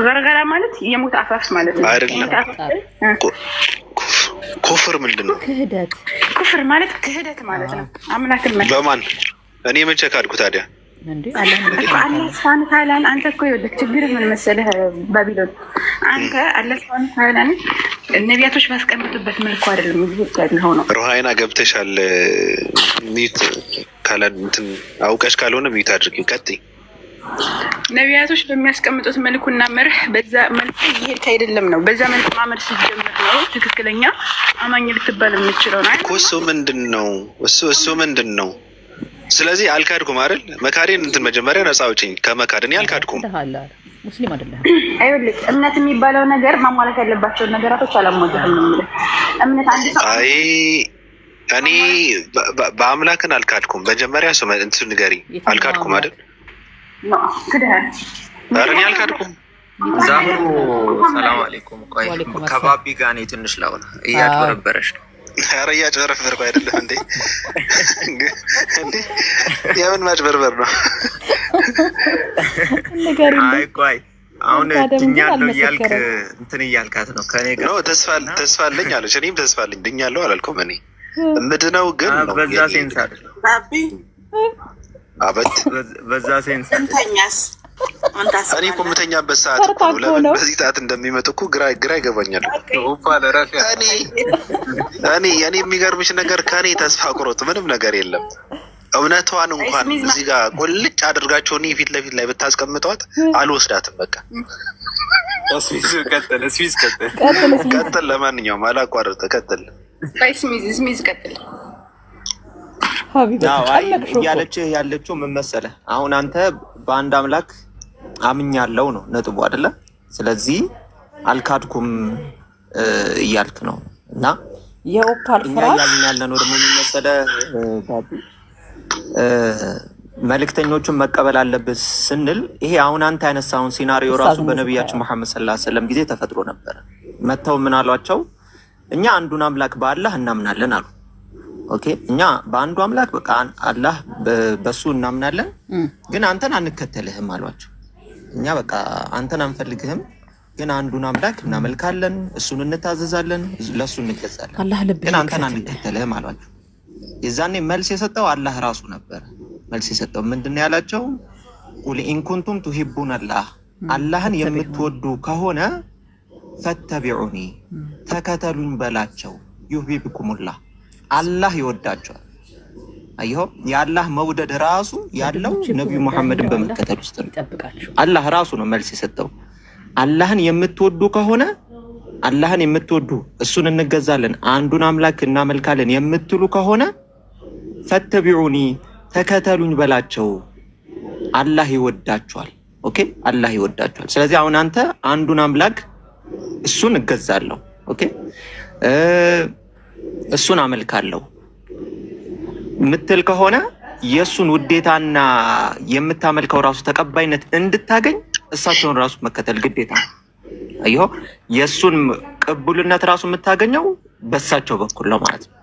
ገርገራ ማለት የሞት አፋፍ ማለት ነው አይደለም ኩፍር ምንድነው ኩፍር ማለት ክህደት ማለት ነው አምላክን ማለት በማን እኔ መቼ ካድኩ ታዲያ እንዴ አላህ Subhanahu Ta'ala አንተ እኮ ይወደክ ችግር ምን መሰለህ ባቢሎን አንተ አላህ Subhanahu Ta'ala ነቢያቶች ባስቀምጡበት መልኩ አይደለም ይዝጋል ነው ሩሃይና ገብተሻል ሚት ካላን እንትን አውቀሽ ካልሆነ ሚት አድርጊው ቀጥይ ነቢያቶች በሚያስቀምጡት መልኩና መርህ በዛ መልኩ ይሄድ አይደለም ነው በዛ መልኩ ማመር ሲጀምር ነው ትክክለኛ አማኝ ልትባል የምትችለው ነው እኮ እሱ ምንድነው ስለዚህ አልካድኩም አይደል መካሪን እንትን መጀመሪያ ነፃ አውጪኝ ከመካድ እኔ አልካድኩም ሙስሊም አይደለም አይወልክ እምነት የሚባለው ነገር ማሟላት ያለባቸው ነገራቶች አላሟላም ነው እምነት አንድ ሰው አይ እኔ በአምላክን አልካድኩም መጀመሪያ ሰው እንትን ንገሪ አልካድኩም አይደል ነው ከደህ አረኛ አልካድኩም ዛህሩ ሰላም አለይኩም ቆይ ከባቢ ጋር ነው ትንሽ ላውራ እያጭበረበረሽ ነው አረያ ጨረፈርኩ አይደለም እንዴ የምን ማጭበርበር ነው አይ ቆይ አሁን ድኛለሁ እያልክ እንትን እያልካት ነው ከኔ ጋር ነው ተስፋ አለኝ አለች እኔም ተስፋ አለኝ ድኛለሁ አላልኩም እኔ ምንድነው ግን ነው በዛ ሴንስ አይደል ባቢ አበት በዛ ሴንስ እንተኛስ እኔ እኮ የምተኛበት ሰዓት እኮ ነው ለምን በዚህ ሰዓት እንደሚመጡ እኮ ግራ ይገባኛል እኔ የሚገርምሽ ነገር ከኔ ተስፋ ቁርጥ ምንም ነገር የለም እውነቷን እንኳን እዚህ ጋር ቁልጭ አድርጋቸው እኔ ፊት ለፊት ላይ ብታስቀምጧት አልወስዳትም በቃ ስሚዝ ቀጥል ለማንኛውም አላቋርጥ ቀጥል ስሚዝ ቀጥል ያለችው ምን መሰለህ አሁን አንተ በአንድ አምላክ አምኛለሁ ነው ነጥቡ አይደለ ስለዚህ አልካድኩም እያልክ ነው እና የኦፓል ፍራሽ ያለነው ደግሞ ምን መሰለህ መልእክተኞቹን መቀበል አለበት ስንል ይሄ አሁን አንተ ያነሳውን ሲናሪዮ ራሱ በነብያችን መሐመድ ሰለላሁ ዐለይሂ ወሰለም ጊዜ ተፈጥሮ ነበር መተው ምን አሏቸው እኛ አንዱን አምላክ በአላህ እናምናለን አሉ ኦኬ እኛ በአንዱ አምላክ በቃ አላህ በሱ እናምናለን ግን አንተን አንከተልህም አሏቸው እኛ በቃ አንተን አንፈልግህም ግን አንዱን አምላክ እናመልካለን እሱን እንታዘዛለን ለሱ እንገዛለን ግን አንተን አንከተልህም አሏቸው የዛኔ መልስ የሰጠው አላህ ራሱ ነበር መልስ የሰጠው ምንድነው ያላቸው ቁል ኢን ኩንቱም ቱሂቡን አላህን የምትወዱ ከሆነ ፈተቢዑኒ ተከተሉኝ በላቸው ዩሂብኩሙላህ አላህ ይወዳቸዋል አይዮ የአላህ መውደድ ራሱ ያለው ነብዩ መሐመድን በመከተል ውስጥ ነው አላህ ራሱ ነው መልስ የሰጠው አላህን የምትወዱ ከሆነ አላህን የምትወዱ እሱን እንገዛለን አንዱን አምላክ እናመልካለን የምትሉ ከሆነ ፈተቢዑኒ ተከተሉኝ በላቸው አላህ ይወዳቸዋል ኦኬ አላህ ይወዳቸዋል ስለዚህ አሁን አንተ አንዱን አምላክ እሱን እገዛለሁ ኦኬ እሱን አመልካለሁ ምትል ከሆነ የሱን ውዴታና የምታመልከው ራሱ ተቀባይነት እንድታገኝ እሳቸውን ራሱ መከተል ግዴታ ነው አይዮ የሱን ቅቡልነት ራሱ የምታገኘው በእሳቸው በኩል ነው ማለት ነው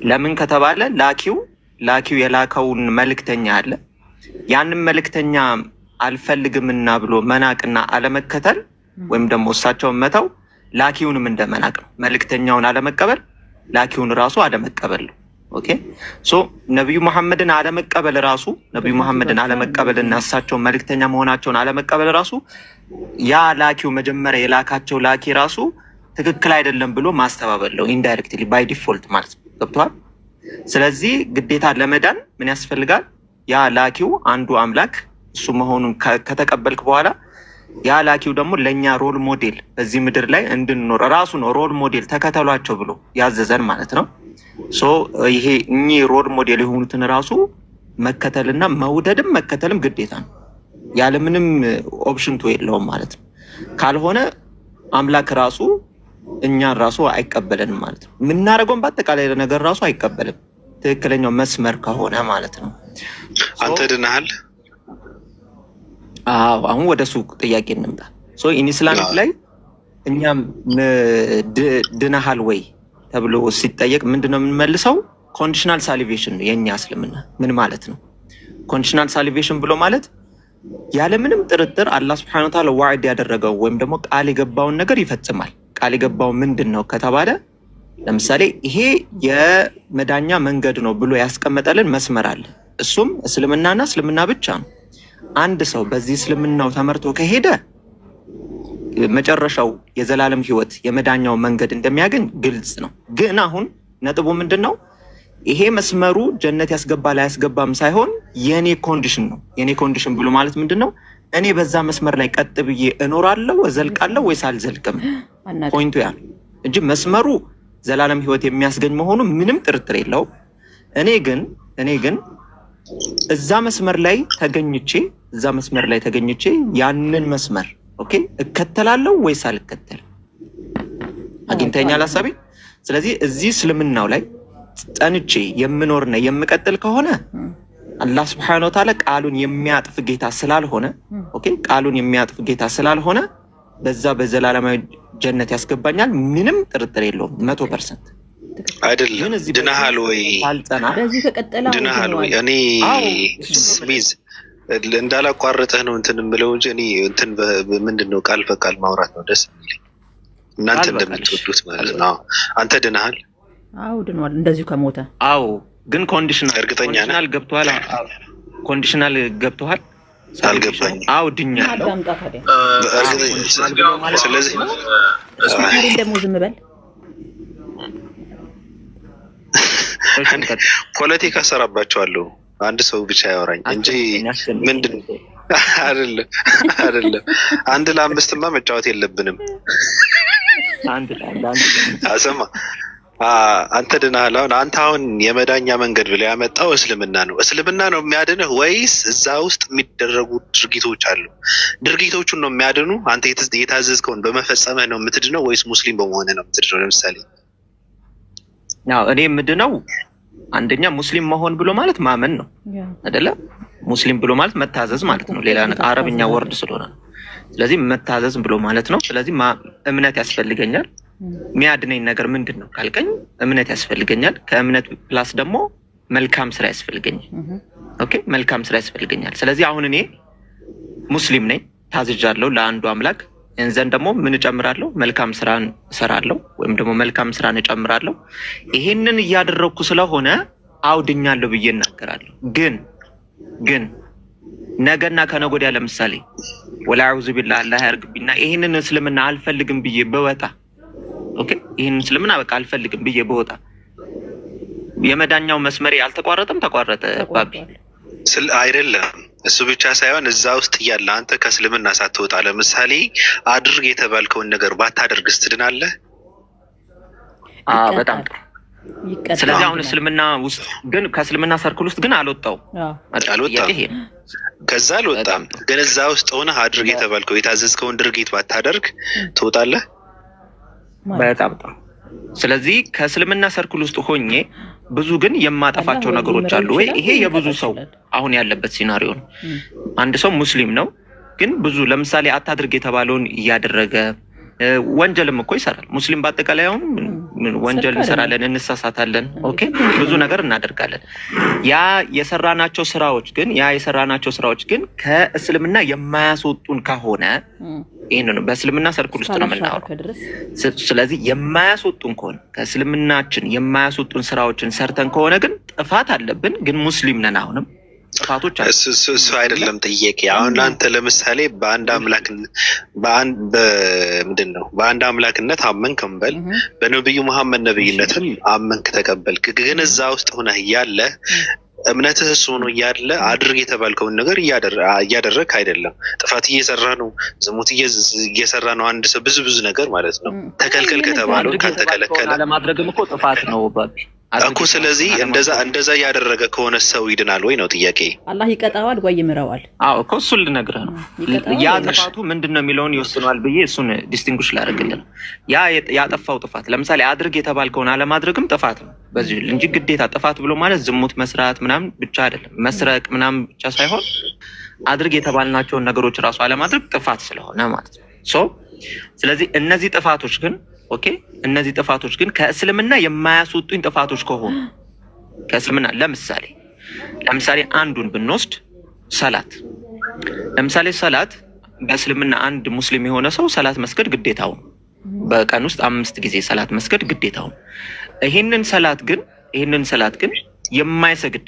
ለምን ከተባለ ላኪው የላከውን መልእክተኛ አለ ያንን መልእክተኛ አልፈልግምና ብሎ መናቅና አለመከተል ወይም ደግሞ እሳቸውን መተው ላኪውንም እንደመናቅ ነው መልእክተኛውን አለመቀበል ላኪውን ራሱ አለመቀበል ነው ኦኬ ሶ ነብዩ መሐመድን አለመቀበልና እሳቸው መልእክተኛ መሆናቸውን አለመቀበል ራሱ ያ ላኪው መጀመሪያ የላካቸው ላኪ ራሱ ትክክል አይደለም ብሎ ማስተባበል ነው ኢንዳይሬክትሊ ባይ ዲፎልት ማለት ነው ገብቷል ስለዚህ ግዴታ ለመዳን ምን ያስፈልጋል ያ ላኪው አንዱ አምላክ እሱ መሆኑን ከተቀበልክ በኋላ ያ ላኪው ደግሞ ለኛ ሮል ሞዴል በዚህ ምድር ላይ እንድንኖር ራሱ ነው ሮል ሞዴል ተከተሏቸው ብሎ ያዘዘን ማለት ነው ሶ ይሄ እኚ ሮል ሞዴል የሆኑትን ራሱ መከተልና መውደድም መከተልም ግዴታ ነው ያለ ምንም ኦፕሽን የለውም ማለት ነው ካልሆነ አምላክ ራሱ እኛን ራሱ አይቀበለንም ማለት ነው ምናረገውን በአጠቃላይ ነገር ራሱ አይቀበልም ትክክለኛው መስመር ከሆነ ማለት ነው አንተ ድነሃል አሁን ወደ ሱቅ ጥያቄ እንምጣ ሶ ኢስላሚክ ላይ እኛም ድነሃል ወይ ተብሎ ሲጠየቅ ምንድነው የምንመልሰው ኮንዲሽናል ሳሊቬሽን ነው የኛ እስልምና ምን ማለት ነው ኮንዲሽናል ሳሊቬሽን ብሎ ማለት ያለምንም ጥርጥር አላህ Subhanahu Wa Ta'ala ዋዕድ ያደረገው ወይም ደግሞ ቃል የገባውን ነገር ይፈጽማል። ቃል የገባው ምንድነው ከተባለ ለምሳሌ ይሄ የመዳኛ መንገድ ነው ብሎ ያስቀመጠልን መስመር አለ። እሱም እስልምናና እስልምና ብቻ ነው። አንድ ሰው በዚህ እስልምናው ተመርቶ ከሄደ መጨረሻው የዘላለም ህይወት የመዳኛው መንገድ እንደሚያገኝ ግልጽ ነው። ግን አሁን ነጥቡ ምንድነው? ይሄ መስመሩ ጀነት ያስገባል አያስገባም ሳይሆን የኔ ኮንዲሽን ነው። የኔ ኮንዲሽን ብሎ ማለት ምንድነው? እኔ በዛ መስመር ላይ ቀጥ ብዬ እኖራለሁ እዘልቃለሁ ወይስ አልዘልቅም? ፖይንቱ ያ እንጂ መስመሩ ዘላለም ህይወት የሚያስገኝ መሆኑ ምንም ጥርጥር የለውም። እኔ ግን እዛ መስመር ላይ ተገኝቼ ያንን መስመር ኦኬ እከተላለሁ ወይስ አልከተልም? አግኝተኛል ሐሳቤ። ስለዚህ እዚህ እስልምናው ላይ ጸንቼ የምኖርና የምቀጥል ከሆነ አላህ Subhanahu Wa Ta'ala ቃሉን የሚያጥፍ ጌታ ስላልሆነ ኦኬ ቃሉን የሚያጥፍ ጌታ ስላልሆነ በዛ በዘላለማዊ ጀነት ያስገባኛል። ምንም ጥርጥር የለውም 100% አይደለም። ድናሃል ወይ በዚህ ተቀጠለው ድናሃል ወይ? እኔ ስሚዝ እንዳላቋረጠህ ነው እንትን ብለው እንጂ እኔ እንትን ምንድነው ቃል በቃል ማውራት ነው ደስ የሚለኝ እናንተ እንደምትወዱት ማለት ነው። አንተ ድናሃል? አዎ ድኗል። እንደዚሁ ከሞተ አዎ። ግን ኮንዲሽናል ገብቷል። ኮንዲሽናል ገብቷል። አልገባኝ። አዎ ድኛ አዳምጣ ታዲያ። ስለዚህ እስኪ ደግሞ ዝም በል። ፖለቲካ ሰራባቸዋለሁ አንድ ሰው ብቻ ያወራኝ እንጂ ምንድነው? አይደለም አንድ ለአምስትማ መጫወት የለብንም። አንድ አሰማ አንተ ድናሃል። አንተ አሁን የመዳኛ መንገድ ብለህ ያመጣው እስልምና ነው የሚያድንህ ወይስ እዛ ውስጥ የሚደረጉ ድርጊቶች አሉ? ድርጊቶቹን ነው የሚያድኑ? አንተ የታዘዝከውን በመፈጸምህ ነው የምትድነው ወይስ ሙስሊም በመሆንህ ነው የምትድነው? ለምሳሌ እኔ የምድነው አንደኛ ሙስሊም መሆን ብሎ ማለት ማመን ነው አይደለ? ሙስሊም ብሎ ማለት መታዘዝ ማለት ነው። ሌላ አረብኛ ወርድ ስለሆነ ነው። ስለዚህ መታዘዝ ብሎ ማለት ነው። ስለዚህ እምነት ያስፈልገኛል። የሚያድነኝ ነገር ምንድነው ካልከኝ እምነት ያስፈልገኛል። ከእምነት ፕላስ ደግሞ መልካም ስራ ያስፈልገኛል። ኦኬ መልካም ስራ ያስፈልገኛል። ስለዚህ አሁን እኔ ሙስሊም ነኝ፣ ታዝዣለሁ ለአንዱ አምላክ። እንዘን ደግሞ ምን እጨምራለሁ? መልካም ስራን እሰራለሁ ወይም ደግሞ መልካም ስራን እጨምራለሁ። ይሄንን እያደረኩ ስለሆነ አውድኛለሁ ብዬ እናገራለሁ። ግን ነገና ከነገ ወዲያ ለምሳሌ ወላዑዙ ቢላህ አላህ ያርግብኝና ይሄንን እስልምና አልፈልግም ብዬ በወጣ ኦኬ ይሄንን እስልምና በቃ አልፈልግም ብዬ በወጣ የመዳኛው መስመሬ አልተቋረጠም? ተቋረጠ ባቢ አይደለም። እሱ ብቻ ሳይሆን እዛ ውስጥ እያለ አንተ ከእስልምና ሳትወጣ ለምሳሌ አድርግ የተባልከውን ነገር ባታደርግስ ትድናለህ? በጣም ጥሩ። ስለዚህ አሁን እስልምና ውስጥ ግን ከእስልምና ሰርክል ውስጥ ግን አልወጣም። ከዛ አልወጣም። ግን እዛ ውስጥ ሆነህ አድርግ የተባልከው የታዘዝከውን ድርጊት ባታደርግ ትወጣለህ? በጣም ጥሩ። ስለዚህ ከእስልምና ሰርክል ውስጥ ሆኜ ብዙ ግን የማጠፋቸው ነገሮች አሉ ወይ? ይሄ የብዙ ሰው አሁን ያለበት ሲናሪዮ ነው። አንድ ሰው ሙስሊም ነው ግን ብዙ ለምሳሌ አታድርግ የተባለውን እያደረገ ወንጀልም እኮ ይሰራል። ሙስሊም በአጠቃላይ አሁን ወንጀል እንሰራለን፣ እንሳሳታለን፣ ኦኬ ብዙ ነገር እናደርጋለን። ያ የሰራናቸው ስራዎች ግን ከእስልምና የማያስወጡን ከሆነ ይሄን ነው በእስልምና ሰርክል ውስጥ ነው የምናወራው። ስለዚህ የማያስወጡን ከሆነ ከእስልምናችን የማያስወጡን ስራዎችን ሰርተን ከሆነ ግን ጥፋት አለብን፣ ግን ሙስሊም ነን። አሁንም ጥፋቶች አሉ። እሱ አይደለም ጥያቄ። አሁን አንተ ለምሳሌ በአንድ አምላክነት አመንክ እንበል፣ በነብዩ መሐመድ ነብይነትም አመንክ ተቀበልክ። ግን እዛ ውስጥ ሆነህ እያለ እምነትህ እሱ ነው እያለ አድርግ የተባልከውን ነገር እያደረግክ አይደለም። ጥፋት እየሰራ ነው፣ ዝሙት እየሰራ ነው። አንድ ሰው ብዙ ነገር ማለት ነው። ተከልከል ከተባለው ካልተከለከለ አለማድረግም እኮ ጥፋት ነው ባቢ እኮ። ስለዚህ እንደዛ ያደረገ ከሆነ ሰው ይድናል ወይ ነው ጥያቄ። አላህ ይቀጣዋል ወይ ይምረዋል? አዎ እኮ እሱን ልነግርህ ነው። ያ ጥፋቱ ምንድነው የሚለውን ይወስነዋል ብዬ እሱን ዲስቲንጉሽ ላደርግልህ። ያ ያጠፋው ጥፋት ለምሳሌ አድርግ የተባልከውን አለማድረግም ጥፋት ነው በዚህ እንጂ ግዴታ ጥፋት ብሎ ማለት ዝሙት መስራት ምናምን ብቻ አይደለም፣ መስረቅ ምናምን ብቻ ሳይሆን አድርግ የተባልናቸውን ነገሮች ራሱ አለማድረግ ጥፋት ስለሆነ ማለት ነው። ስለዚህ እነዚህ ጥፋቶች ግን ከእስልምና የማያስወጡኝ ጥፋቶች ከሆኑ ከእስልምና ለምሳሌ አንዱን ብንወስድ ሰላት ለምሳሌ ሰላት በእስልምና አንድ ሙስሊም የሆነ ሰው ሰላት መስገድ ግዴታው፣ በቀን ውስጥ 5 ጊዜ ሰላት መስገድ ግዴታው። ይሄንን ሰላት ግን የማይሰግድ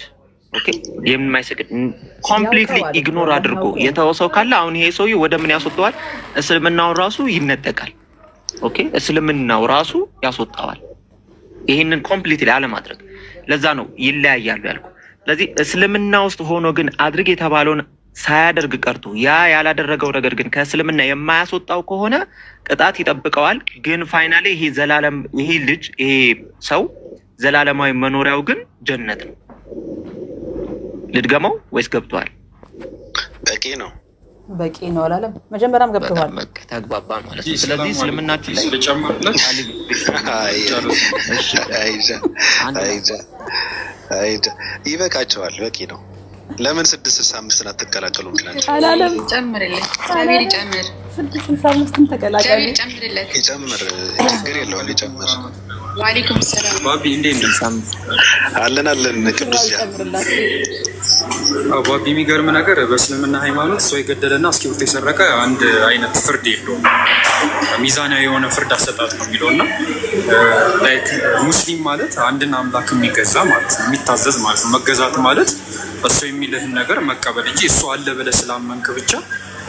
የማይሰግድ ኮምፕሊትሊ ኢግኖር አድርጎ የተወሰው ካለ አሁን ይሄ ሰውዬ ወደ ምን ያስወጣዋል? እስልምናው ራሱ ይነጠቃል። እስልምናው ራሱ ያስወጣዋል። ይሄንን ኮምፕሊትሊ አለማድረግ ለዛ ነው ይለያያሉ ያልኩ። ስለዚህ እስልምና ውስጥ ሆኖ ግን አድርግ የተባለውን ሳያደርግ ቀርቶ ያ ያላደረገው ነገር ግን ከእስልምና የማያስወጣው ከሆነ ቅጣት ይጠብቀዋል። ግን ፋይናሊ ይሄ ሰው ዘላለማዊ መኖሪያው ግን ጀነት ነው። ልድገመው ወይስ ገብቷል? በቂ ነው አላለም? መጀመሪያም ገብቷል። ተግባባን ማለት ነው። ስለዚህ እስልምናችን ላይ ይበቃቸዋል። በቂ ነው። ለምን 665 አትቀላቀሉም? አላለም? ጨምርልኝ። ጃቢር ይጨምር። 665 ተቀላቀሉ። ጃቢር ጨምርለት። ይጨምር። ችግር የለውም። ይጨምር። ወአለይኩም ሰላም። ባቢ እንዴት ነው? አለን ቅዱስ ያ ባቢ የሚገርም ነገር በእስልምና ሃይማኖት ሰው የገደለና እስክሪብቶ የሰረቀ አንድ አይነት ፍርድ የለውም። ሚዛናዊ የሆነ ፍርድ አሰጣጥ ነው የሚለውና ሙስሊም ማለት አንድን አምላክ የሚገዛ ማለት ነው፣ የሚታዘዝ ማለት ነው። መገዛት ማለት እሱ የሚልህን ነገር መቀበል እንጂ እሱ አለ ብለህ ስላመንክ ብቻ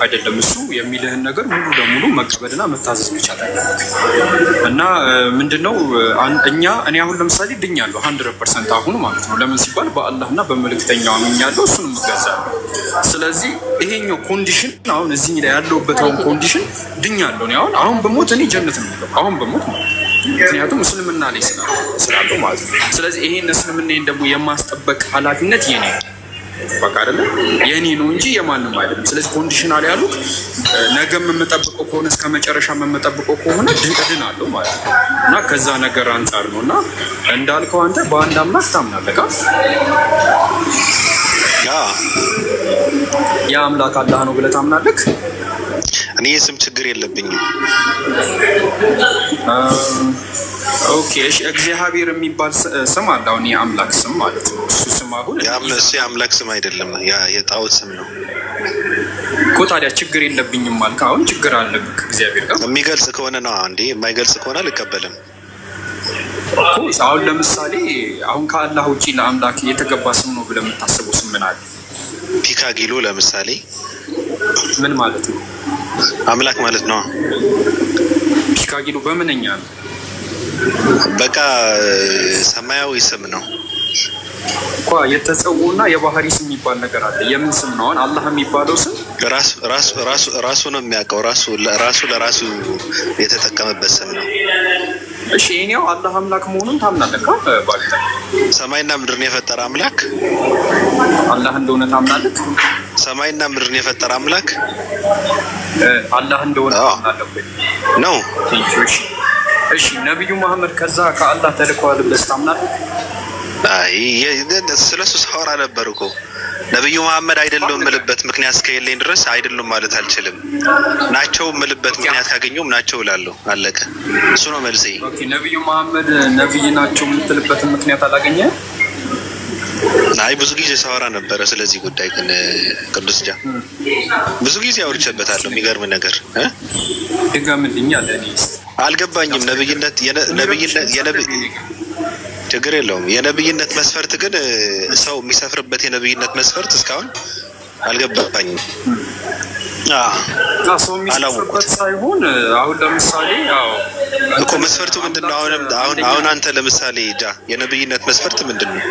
አይደለም። እሱ የሚልህን ነገር ሙሉ ለሙሉ መቀበልና መታዘዝ ብቻ እና ምንድነው እኔ አሁን ለምሳሌ ድኛለሁ 100% አሁን ማለት ነው። ለምን ሲባል በአላህና በመልእክተኛው አምኛለሁ፣ እሱንም እገዛለሁ። ስለዚህ ይሄኛው ኮንዲሽን አሁን እዚህ ላይ ያለውበት ኮንዲሽን ድኛለሁ። እኔ አሁን በሞት እኔ ጀነት ነው የምገባው አሁን በሞት ማለት ነው። ምክንያቱም እስልምና ላይ ስላለው ማለት ነው። ስለዚህ ይሄን እስልምናን ደግሞ የማስጠበቅ ኃላፊነት የኔ በቃ አይደለም የኔ ነው እንጂ የማንም አይደለም። ስለዚህ ኮንዲሽናል ያሉት ነገም የምጠብቀው ከሆነ እስከ መጨረሻ የምጠብቀው ከሆነ ድናለሁ ማለት ነው። እና ከዛ ነገር አንጻር ነው። እና እንዳልከው አንተ በአንድ አምላክ ታምናለህ? ያ አምላክ አላህ ነው ብለህ ታምናለህ? እኔ የስም ችግር የለብኝም። ኦኬ እሺ፣ እግዚአብሔር የሚባል ስም አለ። አሁን የአምላክ ስም ማለት ነው። እሱ ስም አሁን የአምላክ ስም አይደለም፣ የጣዖት ስም ነው እኮ። ታዲያ ችግር የለብኝም ማለት አሁን ችግር አለብህ እግዚአብሔር ጋር የሚገልጽ ከሆነ ነው እንዴ? የማይገልጽ ከሆነ አልቀበልም እኮ። አሁን ለምሳሌ አሁን ከአላህ ውጪ ለአምላክ የተገባ ስም ነው ብለህ የምታስበው ስም ምን አለ? ፒካጊሎ ለምሳሌ ምን ማለት ነው? አምላክ ማለት ነው። ፒካጊሎ በምንኛ ነው? በቃ ሰማያዊ ስም ነው እኮ። የተጸውና የባህሪ ስም የሚባል ነገር አለ። የምን ስም ነው? አላህ የሚባለው ስም ራሱ ነው የሚያውቀው። ራሱ ለራሱ የተጠቀመበት ስም ነው። እሺ እኔው አላህ አምላክ መሆኑን ታምናለህ? ባልታ ሰማይና ምድርን የፈጠረ አምላክ አላህ እንደሆነ ታምናለህ? ሰማይና ምድርን የፈጠረ አምላክ አላህ እንደሆነ ታምናለህ ነው? እሺ ነብዩ መሐመድ ከዛ ከአላህ ተልከዋል ብለህ ታምናለህ? አይ ስለሱ ሳወራ ነበር እኮ። ነብዩ መሐመድ አይደለም የምልበት ምክንያት እስከሌለኝ ድረስ አይደለም ማለት አልችልም። ናቸው የምልበት ምክንያት ካገኘሁም ናቸው እላለሁ። አለቀ። እሱ ነው መልሴ። ኦኬ ነብዩ መሐመድ ነብይ ናቸው የምትልበት ምክንያት አላገኘህም? አይ ብዙ ጊዜ ሳወራ ነበረ ስለዚህ ጉዳይ። ግን ቅዱስ ጃ ብዙ ጊዜ አውርቼበታለሁ። የሚገርም ነገር ድጋምልኝ አለ። እኔ አልገባኝም። ነብይነት ችግር የለውም። የነብይነት መስፈርት ግን ሰው የሚሰፍርበት የነብይነት መስፈርት እስካሁን አልገባኝም። ሰው የሚሰፍርበት ሳይሆን አሁን ለምሳሌ እኮ መስፈርቱ ምንድነው? አሁን አንተ ለምሳሌ ጃ የነብይነት መስፈርት ምንድነው?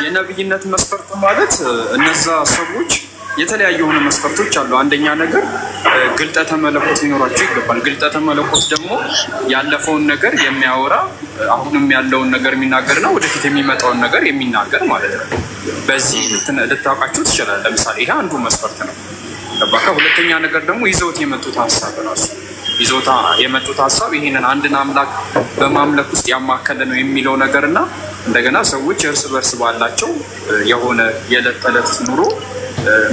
የነብይነት መስፈርት ማለት እነዛ ሰዎች የተለያዩ የሆኑ መስፈርቶች አሉ። አንደኛ ነገር ግልጠተ መለኮት ሊኖራቸው ይገባል። ግልጠተ መለኮት ደግሞ ያለፈውን ነገር የሚያወራ አሁንም ያለውን ነገር የሚናገርና ወደፊት የሚመጣውን ነገር የሚናገር ማለት ነው። በዚህ ልታውቃቸው ትችላለህ። ለምሳሌ ይሄ አንዱ መስፈርት ነው። ገባህ? ሁለተኛ ነገር ደግሞ ይዘውት የመጡት ሀሳብ ራሱ የመጡት ሀሳብ ይሄንን አንድን አምላክ በማምለክ ውስጥ ያማከለ ነው የሚለው ነገርና እንደገና ሰዎች እርስ በርስ ባላቸው የሆነ የዕለት ተዕለት ኑሮ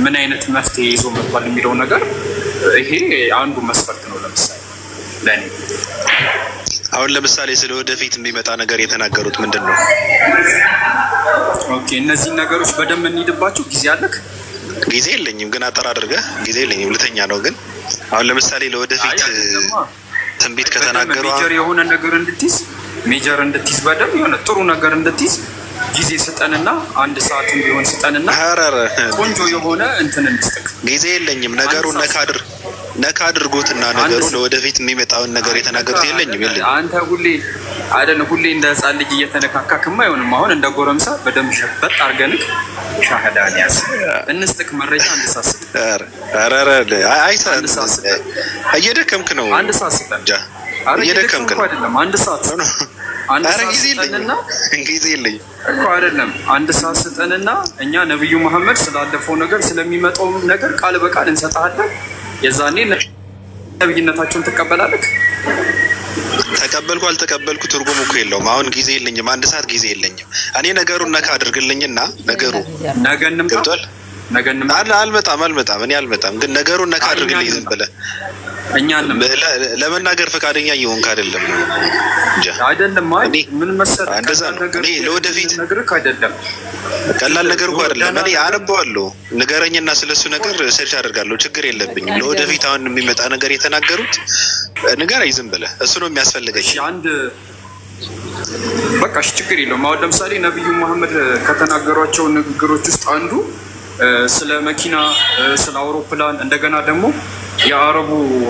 ምን አይነት መፍትሄ ይዞ መጥቷል የሚለው ነገር ይሄ አንዱ መስፈርት ነው። ለምሳሌ ለኔ አሁን ለምሳሌ ስለ ወደፊት የሚመጣ ነገር የተናገሩት ምንድን ነው? ኦኬ እነዚህ ነገሮች በደንብ እንሂድባቸው። ጊዜ አለክ? ጊዜ የለኝም ግን አጠር አድርገህ ጊዜ የለኝም ልተኛ ነው። ግን አሁን ለምሳሌ ለወደፊት ትንቢት ከተናገሩ ሜጀር የሆነ ነገር እንድትይዝ በደምብ የሆነ ጥሩ ነገር እንድትይዝ ጊዜ ስጠንና 1 ሰዓትም ቢሆን ስጠንና ቆንጆ የሆነ እንትን እንድትስጠቅ። ጊዜ የለኝም። ነገሩን ነካ አድርጉትና ነገሩ ለወደፊት የሚመጣውን ነገር የተናገሩት የለኝም። አንተ ሁሌ እንደ ህፃን ልጅ እየተነካካክማ አይሆንም። አሁን እንደ ጎረምሳ በደንብ ሸበጥ አድርገንክ ሻህዳን ያዝ እንስጥክ መረጃ እንድሳስጥ። እየደከምክ ነው። 1 ሰዓት ስጠን። እየደከምክ ነው አይደለም 1 ሰዓት ጊዜ የለኝም እኮ አይደለም። 1 ሰዓት ስጠንና እኛ ነብዩ መሐመድ ስላለፈው ነገር ስለሚመጣው ነገር ቃል በቃል እንሰጣለን። የዛኔ ነብይነታቸውን ትቀበላለህ። ተቀበልኩ አልተቀበልኩ ትርጉም እኮ የለውም። አሁን ጊዜ የለኝም። 1 ሰዓት ጊዜ የለኝም። እኔ ነገሩን ነካ አድርግልኝና ነገሩ ነገ እንምጣ። አልመጣም። እኔ አልመጣም። ግን ነገሩን ነካ አድርግልኝ ዝም ብለህ ለመናገር ፈቃደኛ እየሆንክ አይደለም። አይደለም ምን መሰለህ እንደዛ ነው። እኔ ለወደፊት አይደለም ቀላል ነገር እኮ አይደለም። እኔ አነበዋለሁ። ንገረኝና ስለሱ ነገር ሰርች አደርጋለሁ። ችግር የለብኝም። ለወደፊት አሁን የሚመጣ ነገር የተናገሩት ንገረኝ ዝም ብለህ። እሱ ነው የሚያስፈልገኝ። በቃ ችግር የለውም። አሁን ለምሳሌ ነብዩ መሐመድ ከተናገሯቸው ንግግሮች ውስጥ አንዱ ስለ መኪና፣ ስለ አውሮፕላን እንደገና ደግሞ የአረቡ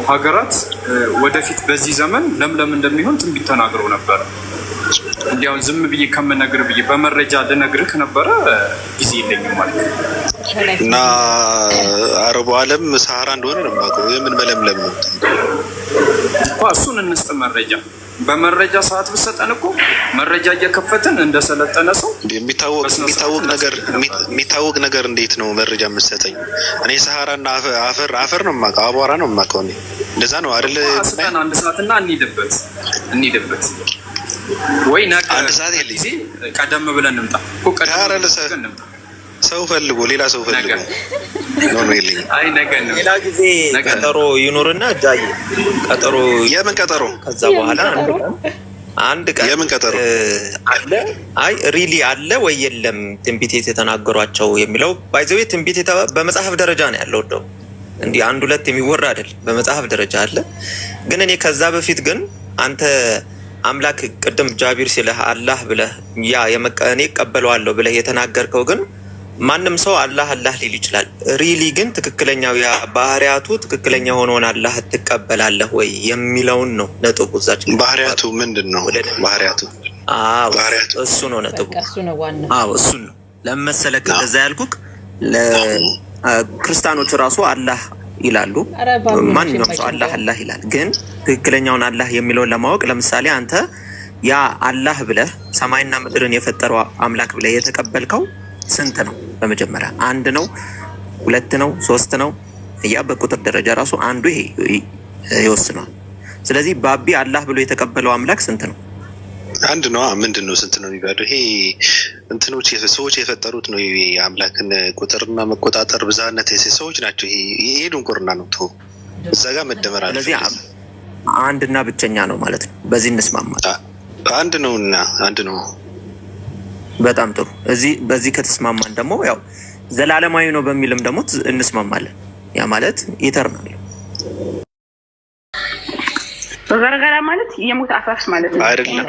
ሀገራት ወደፊት በዚህ ዘመን ለምለም እንደሚሆን ትንቢት ተናግረው ነበረ። እንዲያው ዝም ብዬ ከምነግርህ ብዬ በመረጃ ልነግርህ ነበረ። ጊዜ የለኝም ማለት ነው። እና አረቡ ዓለም ሰሃራ እንደሆነ ነው የማውቀው። የምን መለምለም ነው እኮ እሱን እንስጥ መረጃ። በመረጃ ሰዓት ብሰጠን እኮ መረጃ እየከፈትን እንደሰለጠነ ሰው የሚታወቅ ነገር እንዴት ነው መረጃ የምትሰጠኝ? እኔ ሰሃራና አፈር ነው የማውቀው፣ አቧራ ነው የማውቀው። እኔ እንደዛ ነው አይደል? ስጠን 1 ሰዓትና እንሂድበት ወይ ነገ 1 ሰዓት ጊዜ ቀደም ብለን እንምጣ እኮ ሰው ፈልጎ ሌላ ሰው ፈልጎ ነው ይልኝ። አይ ነገ ነው ሌላ ጊዜ ቀጠሮ ይኖርና ጃይ ቀጠሮ የምን ቀጠሮ? ከዛ በኋላ አንድ ቀን የምን ቀጠሮ አለ? አይ ሪሊ አለ ወይ የለም ትንቢት የተናገሯቸው የሚለው ባይዘው ትንቢት በመጽሐፍ ደረጃ ነው ያለው። እንደው እንዲህ 1-2 የሚወራ አይደል፣ በመጽሐፍ ደረጃ አለ። ግን እኔ ከዛ በፊት ግን አንተ አምላክ ቅድም ጃቢር ሲልህ አላህ ብለህ ያ እኔ እቀበለዋለሁ ብለህ የተናገርከው ግን ማንም ሰው አላህ ሊል ይችላል። ሪሊ ግን ትክክለኛው ያ ባህሪያቱ ትክክለኛ ሆኖን አላህ ትቀበላለህ ወይ የሚለውን ነው ነጥቡ። እዛች ባህሪያቱ ምንድነው? ባህሪያቱ እሱ ነው ነጥቡ። እሱ ነው ለመሰለክ እንደዛ ያልኩክ። ለክርስቲያኖች ራሱ አላህ ይላሉ። ማንኛውም ሰው አላህ ይላል። ግን ትክክለኛውን አላህ የሚለውን ለማወቅ ለምሳሌ አንተ ያ አላህ ብለህ ሰማይና ምድርን የፈጠረው አምላክ ብለህ የተቀበልከው ስንት ነው? በመጀመሪያ 1 ነው፣ 2 ነው፣ 3 ነው? ያ በቁጥር ደረጃ ራሱ አንዱ ይሄ ይወስናል። ስለዚህ ባቢ አላህ ብሎ የተቀበለው አምላክ ስንት ነው? 1 ነው። ምንድነው ስንት ነው የሚባለው? ይሄ እንትኖች ሰዎች የፈጠሩት ነው። ይሄ አምላክን ቁጥርና መቆጣጠር ብዛነት ሰዎች ናቸው። ይሄ ድንቁርና ነው። ተው እዛ ጋር መደመር አለ። ስለዚህ 1 እና ብቸኛ ነው ማለት ነው። በዚህ እንስማማለን። 1 ነውና 1 ነው። በጣም ጥሩ። በዚህ ከተስማማን ደግሞ ያው ዘላለማዊ ነው በሚልም ደግሞ እንስማማለን። ያ ማለት ኢተርናል በገረገራ ማለት የሞት አፋፍ ማለት ነው አይደለም።